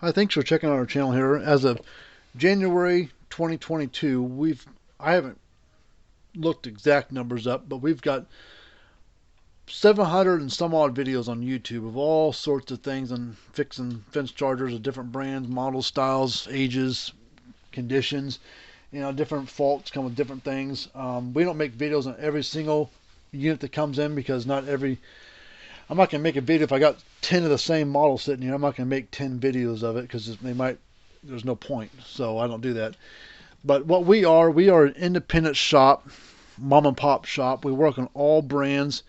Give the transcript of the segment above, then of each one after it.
Hi, thanks for checking out our channel here. As of January 2022, I haven't looked exact numbers up, but we've got 700 and some odd videos on YouTube of all sorts of things on fixing fence chargers of different brands, models, styles, ages, conditions. Different faults come with different things. We don't make videos on every single unit that comes in because not every I'm not going to make a video if I got 10 of the same model sitting here. I'm not going to make 10 videos of it because there's no point. So I don't do that. But what we are an independent shop, mom and pop shop. We work on all brands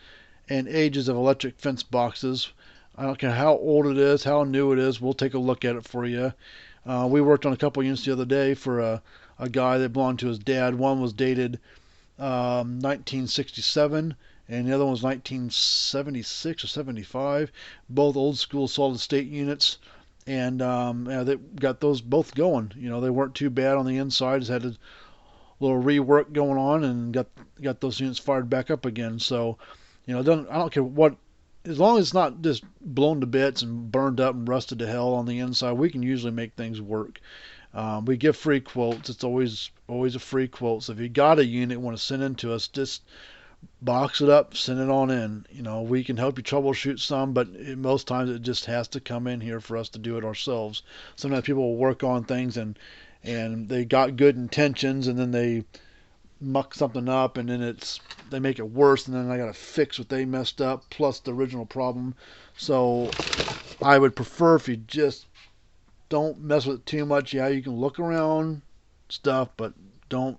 and ages of electric fence boxes. I don't care how old it is, how new it is. We'll take a look at it for you. We worked on a couple units the other day for a guy that belonged to his dad. One was dated 1967 and the other one was 1976 or 75. Both old school solid state units, and they got those both going. They weren't too bad on the inside. Just had a little rework going on, and got those units fired back up again. So, I don't care what, as long as it's not just blown to bits and burned up and rusted to hell on the inside, we can usually make things work. We give free quotes. It's always a free quote. So if you got a unit you want to send in to us, just box it up, send it on in. We can help you troubleshoot some, but most times it just has to come in here for us to do it ourselves. Sometimes people will work on things and they got good intentions, and then they muck something up, and then they make it worse, and then I got to fix what they messed up plus the original problem. So I would prefer if you just don't mess with it too much. Yeah, you can look around stuff, but don't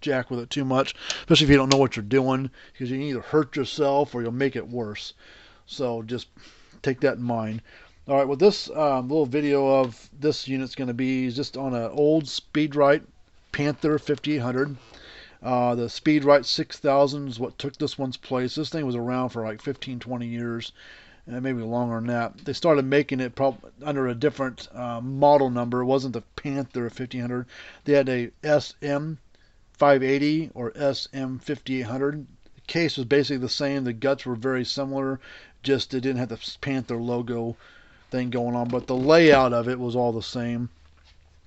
jack with it too much, especially if you don't know what you're doing, because you can either hurt yourself or you'll make it worse. So just take that in mind. All right, well, this little video of this unit's going to be just on an old Speedrite Panther 5800. The Speedrite 6000 is what took this one's place. This thing was around for like 15-20 years, and maybe longer than that. They started making it under a different model number. It wasn't the Panther 1500. They had a SM 580 or SM5800. The case was basically the same. The guts were very similar, just it didn't have the Panther logo thing going on, but the layout of it was all the same.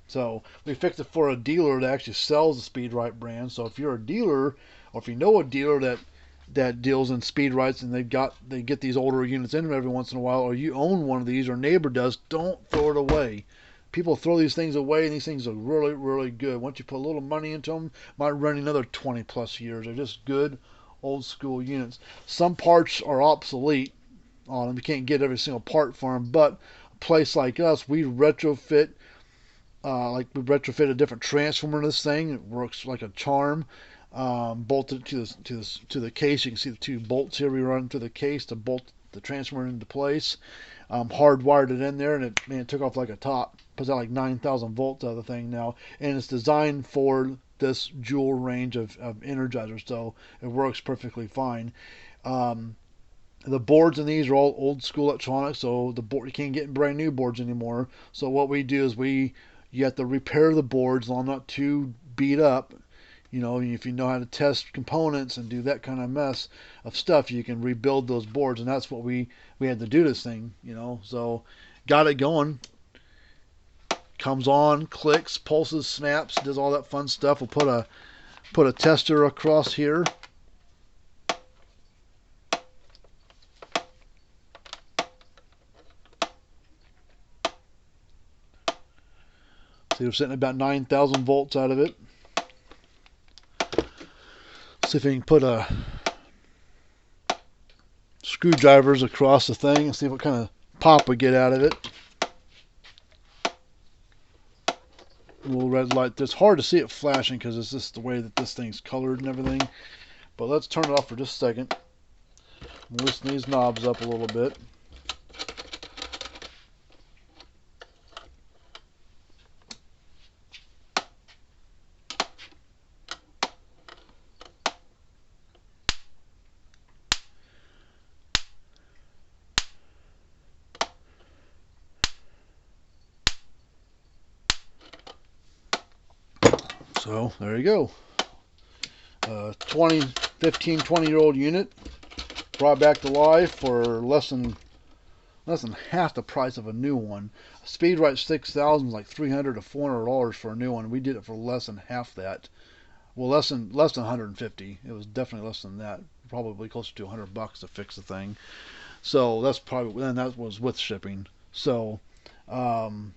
So we fixed it for a dealer that actually sells the Speedrite brand. So if you're a dealer, or if you know a dealer that deals in Speedrites, and they get these older units in them every once in a while, or you own one of these, or neighbor does, don't throw it away. People throw these things away, and these things are really, really good. Once you put a little money into them, might run another 20 plus years. They're just good old school units. Some parts are obsolete on them. You can't get every single part for them, but a place like us, we retrofit a different transformer in this thing. It works like a charm. Bolted to the case. You can see the two bolts here we run to the case to bolt the transformer into place. Hardwired it in there, and it took off like a top. Puts out like 9,000 volts out of the thing now, and it's designed for this Joule range of energizers, so it works perfectly fine. The boards in these are all old school electronics, so you can't get brand new boards anymore. So what we do is you have to repair the boards while not too beat up. If you know how to test components and do that kind of mess of stuff, you can rebuild those boards, and that's what we had to do this thing. So got it going. Comes on, clicks, pulses, snaps, does all that fun stuff. We'll put a tester across here. See, we're setting about 9,000 volts out of it. See if we can put a screwdrivers across the thing and see what kind of pop we get out of it. A little red light. It's hard to see it flashing because it's just the way that this thing's colored and everything. But let's turn it off for just a second. Loosen these knobs up a little bit. So there you go. 15, 20-year-old unit brought back to life for less than less than half the price of a new one. A Speedrite 6000 is like $300 to $400 for a new one. We did it for less than half that. Well, less than 150. It was definitely less than that. Probably closer to $100 to fix the thing. So that's probably, and that was with shipping. So, and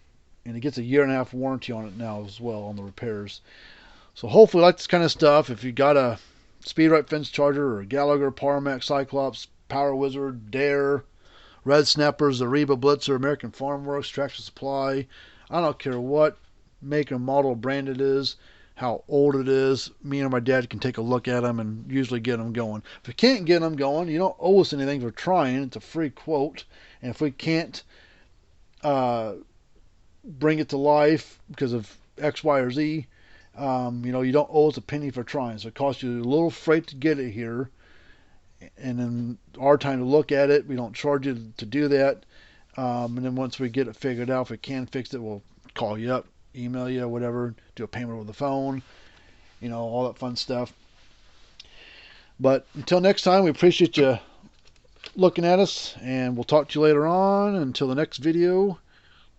it gets a 1.5 year warranty on it now as well on the repairs. So hopefully you like this kind of stuff. If you got a Speedrite Fence Charger or a Gallagher, Parmak, Cyclops, Power Wizard, Dare, Red Snappers, Ariba Blitzer, American Farm Works, Tractor Supply, I don't care what make and model brand it is, how old it is, me and my dad can take a look at them and usually get them going. If we can't get them going, you don't owe us anything for trying. It's a free quote. And if we can't bring it to life because of X, Y, or Z, you don't owe us a penny for trying. So it costs you a little freight to get it here. And then our time to look at it, we don't charge you to do that. And then once we get it figured out, if we can fix it, we'll call you up, email you, whatever, do a payment over the phone, all that fun stuff. But until next time, we appreciate you looking at us, and we'll talk to you later on. Until the next video,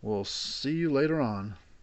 we'll see you later on.